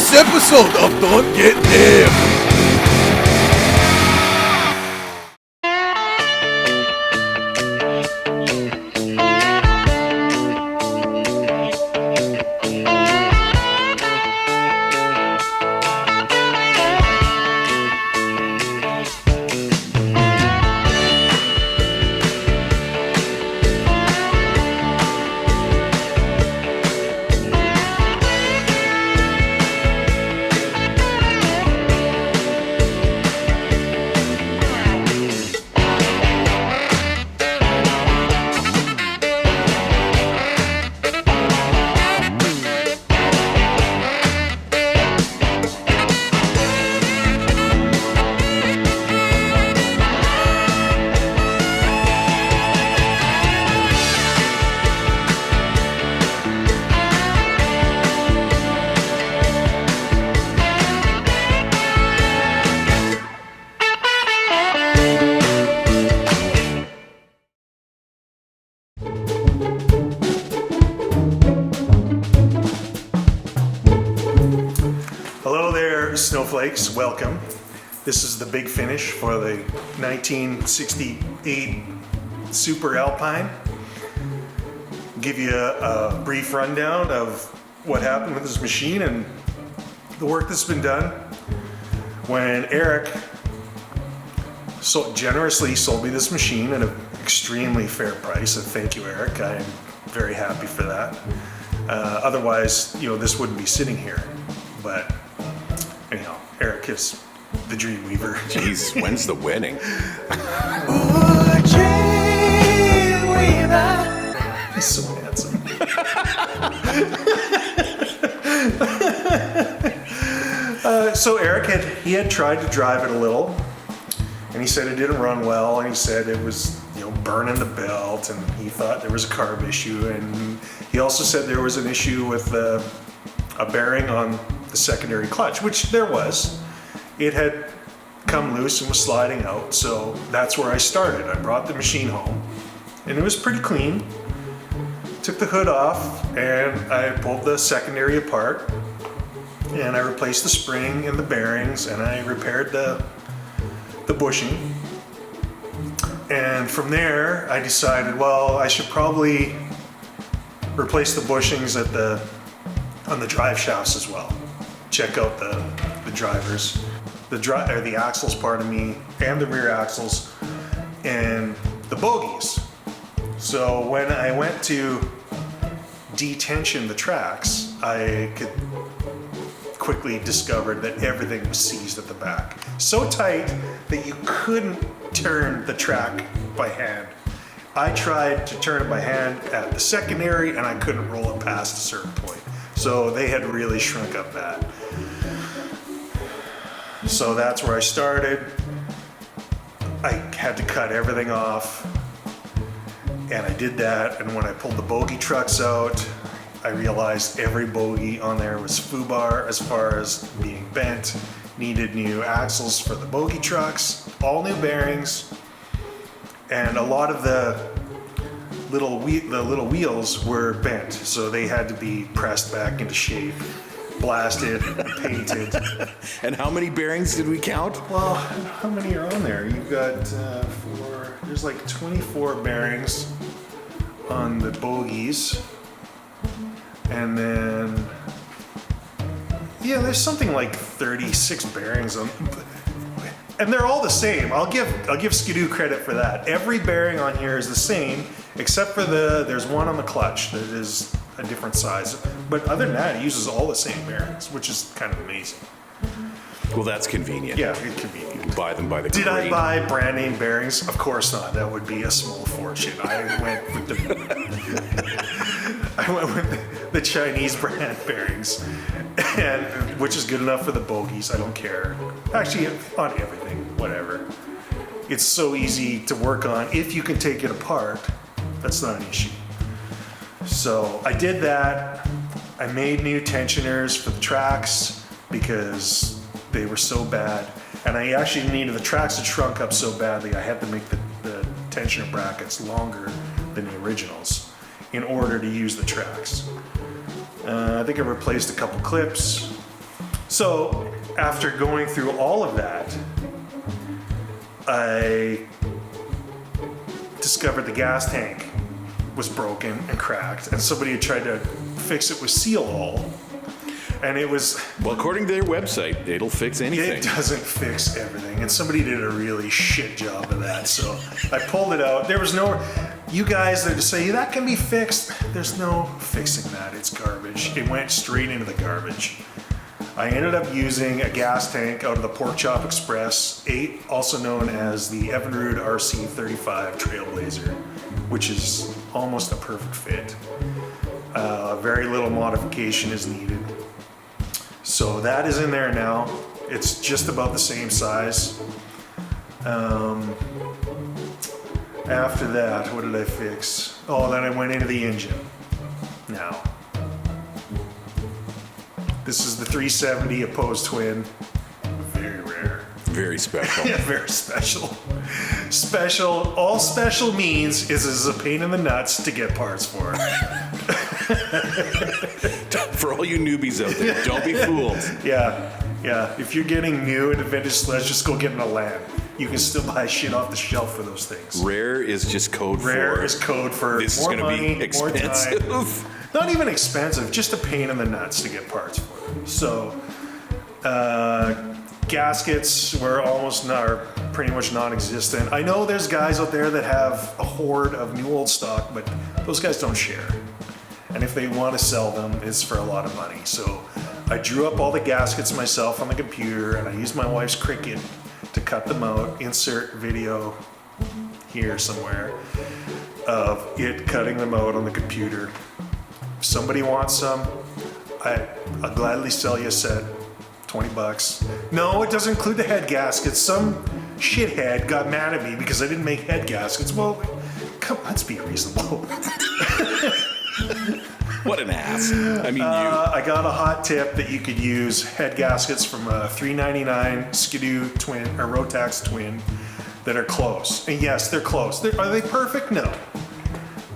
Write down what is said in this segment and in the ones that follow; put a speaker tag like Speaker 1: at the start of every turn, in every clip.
Speaker 1: this episode of Don't Get Him.
Speaker 2: Snowflakes, welcome. This is the big finish for the 1968 Super Alpine. Give you a brief rundown of what happened with this machine and the work that's been done. When Eric so generously sold me this machine at an extremely fair price, and thank you, Eric. I am very happy for that. Otherwise, this wouldn't be sitting here. But anyhow, Eric is the dream weaver.
Speaker 3: Jeez, when's the wedding?
Speaker 2: Ooh, dream weaver. He's so handsome. So Eric had tried to drive it a little, and he said it didn't run well, and he said it was burning the belt, and he thought there was a carb issue, and he also said there was an issue with a bearing on the secondary clutch, which there was. It had come loose and was sliding out, so that's where I started. I brought the machine home, and it was pretty clean. Took the hood off, and I pulled the secondary apart, and I replaced the spring and the bearings, and I repaired the bushing. And from there, I decided, well, I should probably replace the bushings on the drive shafts as well. Check out the drivers, the axles, pardon me, and the rear axles, and the bogies. So when I went to detension the tracks, I could quickly discovered that everything was seized at the back. So tight that you couldn't turn the track by hand. I tried to turn it by hand at the secondary, and I couldn't roll it past a certain point. So they had really shrunk up that. So that's where I started. I had to cut everything off, and I did that. And when I pulled the bogie trucks out, I realized every bogie on there was foobar as far as being bent. Needed new axles for the bogie trucks, all new bearings, and a lot of the little wheels were bent, so they had to be pressed back into shape, blasted, painted.
Speaker 3: And how many bearings did we count?
Speaker 2: Well, how many are on there? You've got there's like 24 bearings on the bogies, and then there's something like 36 bearings on, and they're all the same. I'll give Ski-Doo credit for that. Every bearing on here is the same, except for there's one on the clutch that is a different size. But other than that, it uses all the same bearings, which is kind of amazing.
Speaker 3: Well, that's convenient.
Speaker 2: Yeah, it's convenient.
Speaker 3: You buy them by the
Speaker 2: Did
Speaker 3: crate.
Speaker 2: I buy brand name bearings? Of course not. That would be a small fortune. I went with the Chinese brand bearings, and which is good enough for the bogies. I don't care. Actually, on everything, whatever. It's so easy to work on. If you can take it apart, that's not an issue. So I did that. I made new tensioners for the tracks because they were so bad. And I actually needed the tracks to shrunk up so badly, I had to make the tensioner brackets longer than the originals in order to use the tracks. I think I replaced a couple clips, So after going through all of that, I discovered the gas tank was broken and cracked, and somebody had tried to fix it with seal all. And it was...
Speaker 3: Well, according to their website, it'll fix anything.
Speaker 2: It doesn't fix everything, and somebody did a really shit job of that. So I pulled it out. There was no... You guys that say, that can be fixed. There's no fixing that. It's garbage. It went straight into the garbage. I ended up using a gas tank out of the Pork Chop Express 8, also known as the Evinrude RC35 Trailblazer, which is almost a perfect fit. Very little modification is needed. So that is in there now. It's just about the same size. After that, what did I fix? Oh, then I went into the engine. Now, this is the 370 opposed twin. Very rare.
Speaker 3: Very special.
Speaker 2: Yeah, very special. Special. All special means is a pain in the nuts to get parts for.
Speaker 3: For all you newbies out there, don't be fooled.
Speaker 2: Yeah. If you're getting new into vintage sleds, just go get in a land. You can still buy shit off the shelf for those things.
Speaker 3: Rare is just code for...
Speaker 2: Rare is code for
Speaker 3: this
Speaker 2: more
Speaker 3: is going to
Speaker 2: money,
Speaker 3: be expensive.
Speaker 2: more time. Not even expensive, just a pain in the nuts to get parts for. So, gaskets are pretty much non-existent. I know there's guys out there that have a horde of new old stock, but those guys don't share. And if they want to sell them, it's for a lot of money. So I drew up all the gaskets myself on the computer, and I used my wife's Cricut to cut them out. Insert video here somewhere of it cutting them out on the computer. If somebody wants some, I'll gladly sell you a set. $20. No, it doesn't include the head gaskets. Some shithead got mad at me because I didn't make head gaskets. Well, come, let's be reasonable.
Speaker 3: What an ass. I mean,
Speaker 2: I got a hot tip that you could use head gaskets from a $3.99 Ski-Doo twin or Rotax twin that are close. And yes, they're close. Are they perfect? No.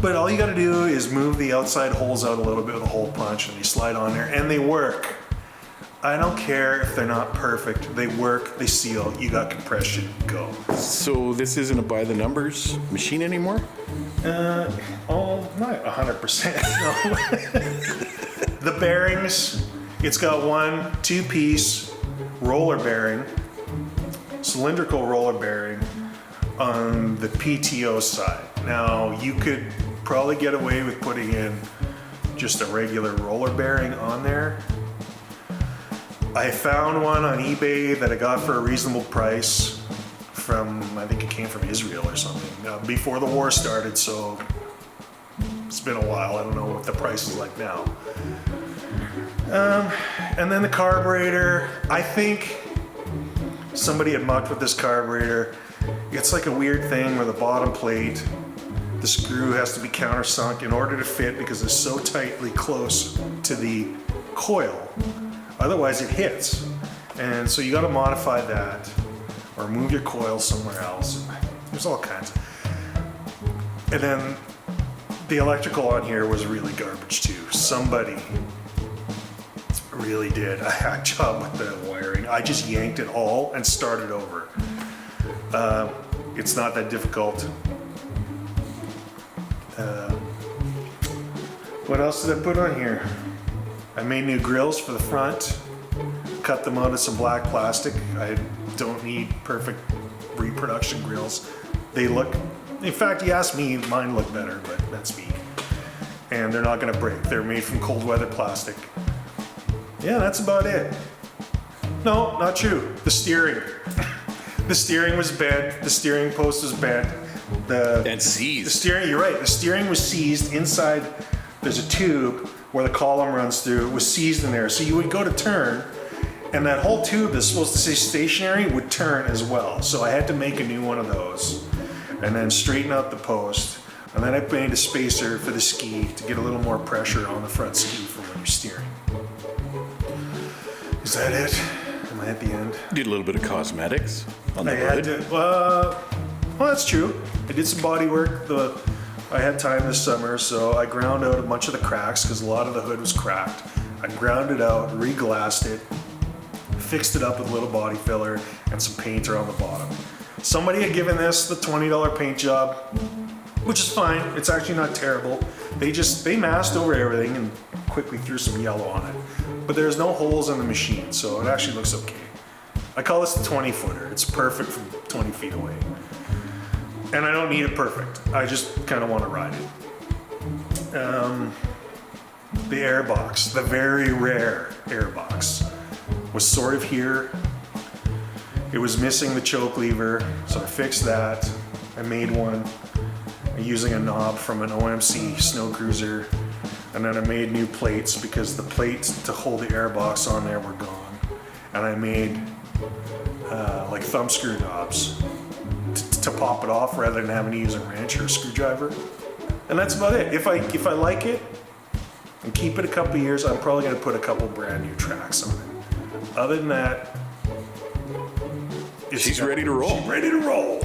Speaker 2: But all you got to do is move the outside holes out a little bit with a hole punch, and you slide on there, and they work. I don't care if they're not perfect. They work, they seal, you got compression, go.
Speaker 3: So this isn't a by the numbers machine anymore?
Speaker 2: Not 100%, no. The bearings, it's got one 2-piece roller bearing, cylindrical roller bearing on the PTO side. Now, you could probably get away with putting in just a regular roller bearing on there. I found one on eBay that I got for a reasonable price from, I think it came from Israel or something, before the war started, so it's been a while. I don't know what the price is like now. And then the carburetor, I think somebody had mucked with this carburetor. It's like a weird thing where the bottom plate, the screw has to be countersunk in order to fit because it's so tightly close to the coil. Otherwise it hits. And so you got to modify that or move your coil somewhere else. There's all kinds. And then the electrical on here was really garbage too. Somebody really did a hack job with the wiring. I just yanked it all and started over. It's not that difficult. What else did I put on here? I made new grills for the front, cut them out of some black plastic. I don't need perfect reproduction grills. They look, in fact, you asked me, mine look better, but that's me. And they're not gonna break. They're made from cold weather plastic. Yeah, that's about it. No, not true. The steering. The steering was bent. The steering post was bent.
Speaker 3: And seized.
Speaker 2: The steering, you're right. The steering was seized inside. There's a tube where the column runs through. It was seized in there. So you would go to turn, and that whole tube that's supposed to say stationary would turn as well. So I had to make a new one of those, and then straighten out the post. And then I made a spacer for the ski to get a little more pressure on the front ski for when you're steering. Is that it? Am I at the end?
Speaker 3: Did a little bit of cosmetics on the
Speaker 2: I had
Speaker 3: hood.
Speaker 2: to, well, that's true. I did some body work. I had time this summer, so I ground out a bunch of the cracks because a lot of the hood was cracked. I ground it out, re-glassed it, fixed it up with a little body filler and some paint around the bottom. Somebody had given this the $20 paint job, which is fine. It's actually not terrible. They masked over everything and quickly threw some yellow on it. But there's no holes in the machine, so it actually looks okay. I call this the 20 footer. It's perfect from 20 feet away. And I don't need it perfect. I just kind of want to ride it. The airbox, the very rare airbox, was sort of here. It was missing the choke lever, so I fixed that. I made one using a knob from an OMC snow cruiser, and then I made new plates because the plates to hold the airbox on there were gone. And I made like thumb screw knobs to pop it off rather than having to use a wrench or a screwdriver. And that's about it. If I like it and keep it a couple of years, I'm probably going to put a couple brand new tracks on it. Other than that,
Speaker 3: she's ready to roll.
Speaker 2: She's ready to roll.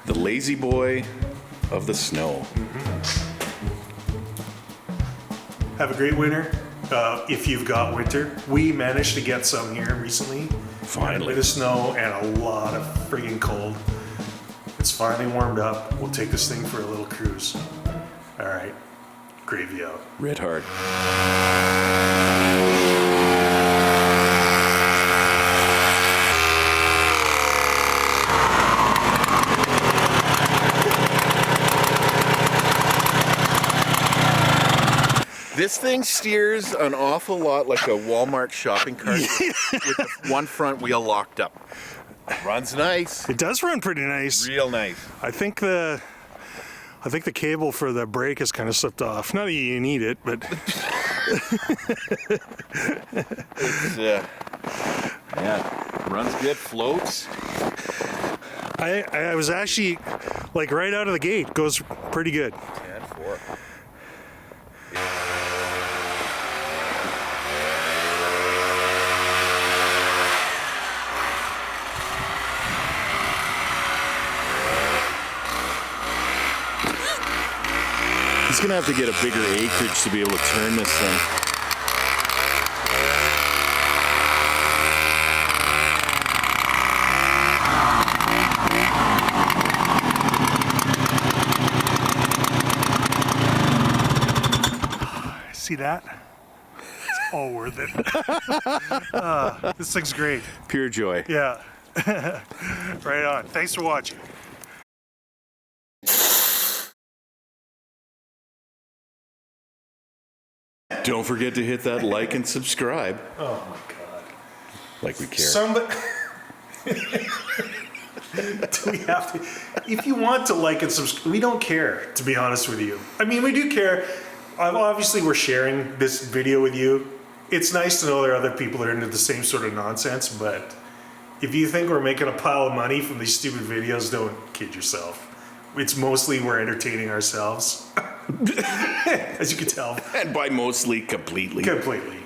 Speaker 3: The lazy boy of the snow.
Speaker 2: Have a great winter. If you've got winter, we managed to get some here recently.
Speaker 3: Finally.
Speaker 2: A bit of snow and a lot of friggin' cold. It's finally warmed up. We'll take this thing for a little cruise. All right, gravy out.
Speaker 3: Red hard. This thing steers an awful lot like a Walmart shopping cart with the one front wheel locked up. Runs nice.
Speaker 2: It does run pretty nice.
Speaker 3: Real nice.
Speaker 2: I think the cable for the brake has kind of slipped off. Not that you need it, but
Speaker 3: It's, yeah, runs good, floats.
Speaker 2: I was actually like right out of the gate. Goes pretty good.
Speaker 3: 10-4. He's gonna have to get a bigger acreage to be able to turn this thing.
Speaker 2: See that? It's all worth it. This thing's great.
Speaker 3: Pure joy.
Speaker 2: Yeah. Right on. Thanks for watching.
Speaker 3: Don't forget to hit that like and subscribe.
Speaker 2: Oh my God.
Speaker 3: Like we care.
Speaker 2: Somebody. Do we have to? If you want to like and subscribe, we don't care, to be honest with you. I mean, we do care. Obviously, we're sharing this video with you. It's nice to know there are other people that are into the same sort of nonsense, but if you think we're making a pile of money from these stupid videos, don't kid yourself. It's mostly we're entertaining ourselves. As you can tell.
Speaker 3: And by mostly, completely.
Speaker 2: Completely.